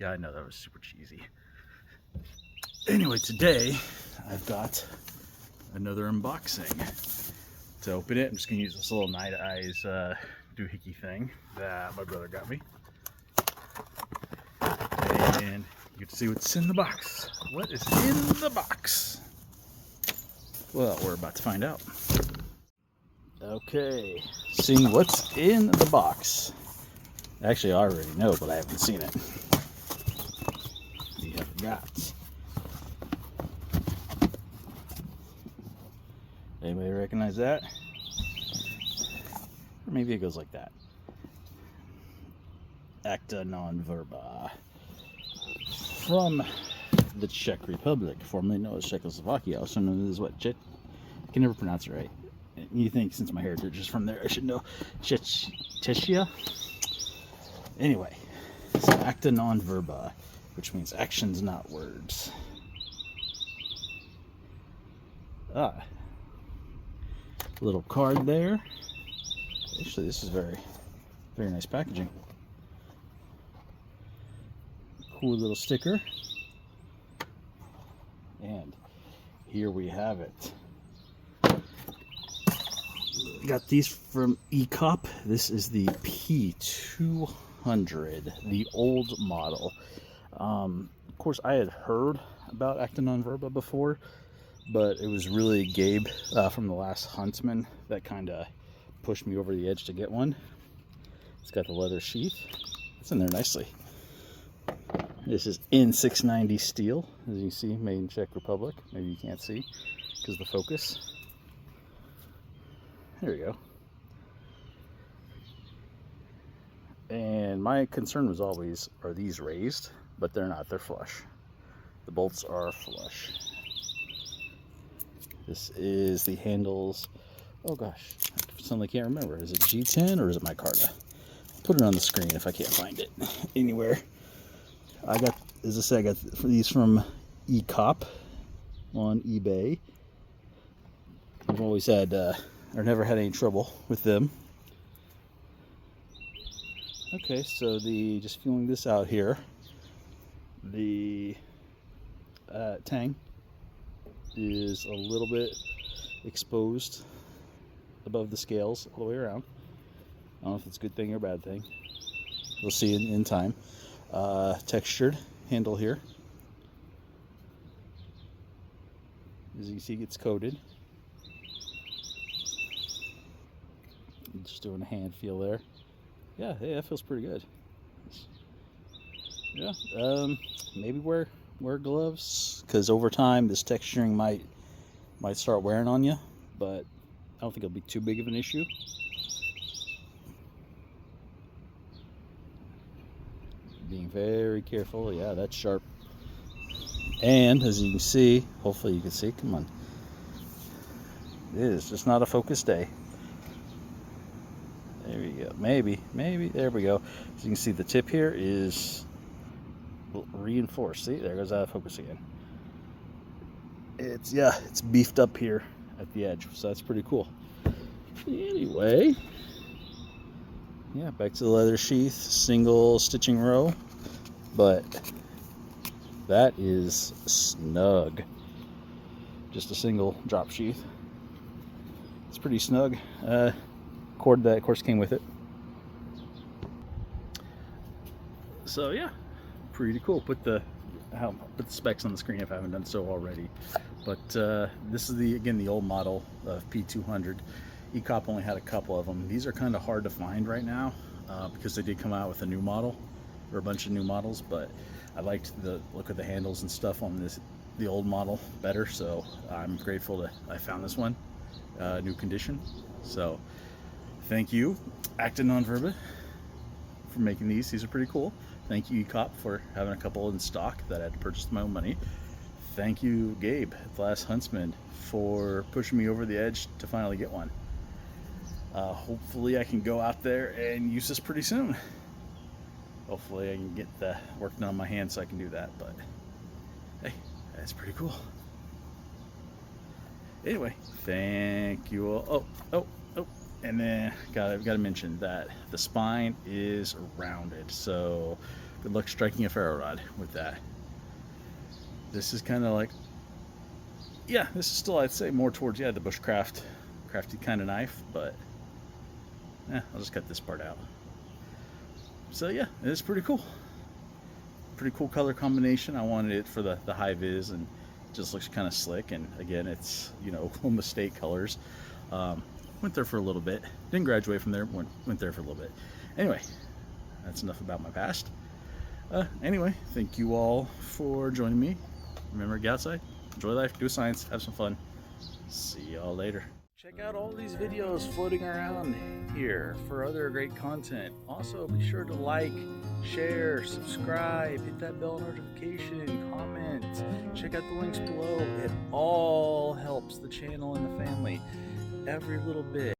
Yeah, I know that was super cheesy. Anyway, today I've got another unboxing. To open it, I'm just gonna use this little Night Eyes doohickey thing that my brother got me. And you get to see what's in the box. What is in the box? Well, we're about to find out. Okay, seeing what's in the box. Actually, I already know, but I haven't seen it. We have got. Anybody recognize that? Or maybe it goes like that. Actanonverba. From the Czech Republic, formerly known as Czechoslovakia, also known as what? I can never pronounce it right. You think since my heritage is from there, I should know. Czechia? Anyway, it's actanonverba, which means actions, not words. Little card there. Actually, this is very nice packaging. Cool little sticker. And here we have it. Got these from eCop. This is the P200, the old model. Of course, I had heard about actanonverba before, but it was really Gabe from the last Huntsman that kind of pushed me over the edge to get one. It's got the leather sheath. It's in there nicely. This is N690 steel, as you see, made in Czech Republic. Maybe you can't see because of the focus. There we go. And my concern was always, are these raised? But they're not, they're flush. The bolts are flush. This is the handles. Oh gosh, I suddenly can't remember. Is it G10 or is it micarta? Put it on the screen if I can't find it anywhere. I got, as I said, I got these from eCop on eBay. I've always had, or never had any trouble with them. Okay, so just feeling this out here, the tang is a little bit exposed above the scales all the way around. I don't know if it's a good thing or a bad thing. We'll see in time. Textured handle here. As you can see, it gets coated. I'm just doing a hand feel there. Yeah, hey, that feels pretty good. Yeah, maybe wear gloves, because over time this texturing might start wearing on you, but I don't think it'll be too big of an issue. Being very careful. Yeah, that's sharp. And as you can see, hopefully you can see, come on, it is just not a focus day. There we go. Maybe, there we go. As you can see, the tip here is reinforced. See, there goes out of focus again. It's beefed up here at the edge, so that's pretty cool. Anyway, yeah, back to the leather sheath, single stitching row, but that is snug. Just a single drop sheath. It's pretty snug. Cord that of course came with it. So yeah, pretty cool. Put the specs on the screen if I haven't done so already. But this is again the old model of P200. eCop only had a couple of them. These are kind of hard to find right now because they did come out with a new model, or a bunch of new models, but I liked the look of the handles and stuff on the old model better, so I'm grateful that I found this one, new condition. So thank you, actanonverba, for making these. These are pretty cool. Thank you, eCop, for having a couple in stock that I had to purchase with my own money. Thank you, Gabe, the last Huntsman, for pushing me over the edge to finally get one. Hopefully I can go out there and use this pretty soon. Hopefully I can get the work done on my hand so I can do that, but hey, that's pretty cool. Anyway, thank you all. Oh, and then I've got to mention that the spine is rounded, so good luck striking a ferro rod with that. This is kind of like, yeah, this is still, I'd say, more towards, yeah, the Bushcraft crafty kind of knife, but I'll just cut this part out. So yeah, it's pretty cool. Pretty cool color combination. I wanted it for the high vis, and it just looks kind of slick. And again, it's, you know, Oklahoma State colors. Went there for a little bit. Didn't graduate from there. Went there for a little bit. Anyway, that's enough about my past. Anyway, thank you all for joining me. Remember, get outside, enjoy life, do science, have some fun. See y'all later. Check out all these videos floating around here for other great content. Also, be sure to like, share, subscribe, hit that bell notification, comment, check out the links below. It all helps the channel and the family. Every little bit.